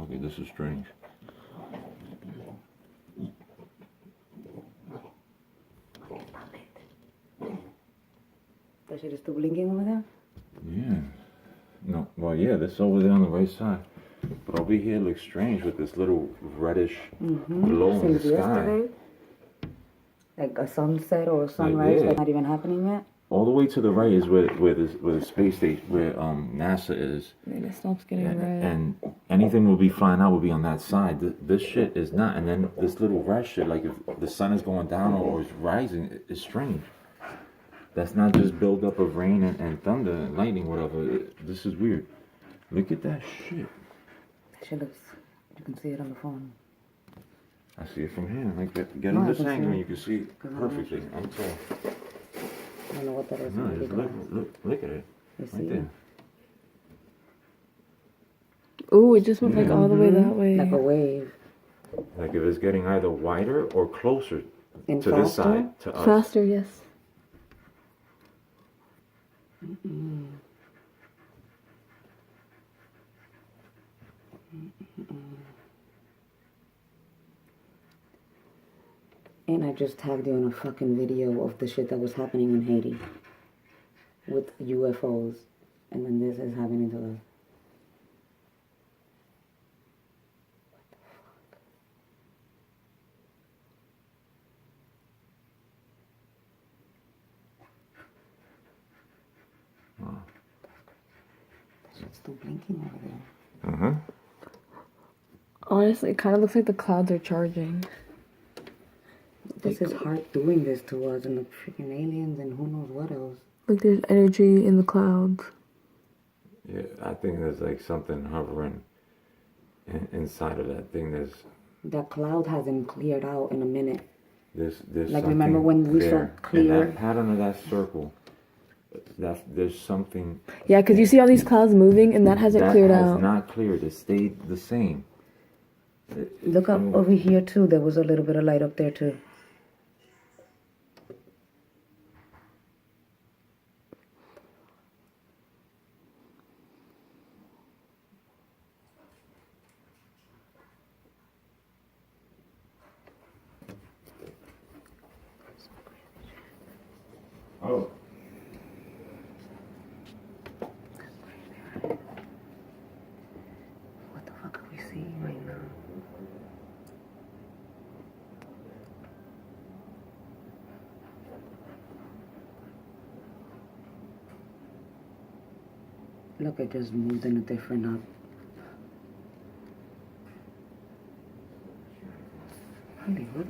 Okay, this is strange. That shit is still blinking over there? Yeah. No, well, yeah, this over there on the right side. But over here looks strange with this little reddish glow in the Since yesterday? sky. Like a sunset or a sunrise that's not even happening yet? All the way to the right is where the space station, where NASA is. And it stops getting red. And anything will be flying out will be on that side. This shit is not. And then this little red shit, like if the sun is going down or it's rising, it's strange. That's not just buildup of rain and thunder and lightning, whatever. This is weird. Look at that shit. That shit looks, you can see it on the phone. I see it from here. Like get on this angle and you can see it perfectly. I'm tall. I don't know what that is. No, just look at it. You see Right there. Ooh, it just went like all the way that way. Like a wave. Like if it's getting either wider or closer And to this side, to us. Faster, yes. And I just tagged you on a fucking video of the shit that was happening in Haiti with UFOs, and then this is happening to us. Wow. That shit's still blinking over there. Uh-huh. Honestly, it kind of looks like the clouds are charging. This is hard doing this to us, and the freaking aliens, and who knows what else. Like there's energy in the clouds. Yeah, I think there's like something hovering inside of that thing. That cloud hasn't cleared out in a minute. There's Like, something remember when we saw there. clear- And that pattern of that circle, there's something. Yeah, because you see all these clouds moving, and that hasn't cleared That has out. not cleared. It stayed the same. Look up over here too. There was a little bit of light up there too. Oh. What the fuck are we seeing right now? Look, it just moved in a different Holy, what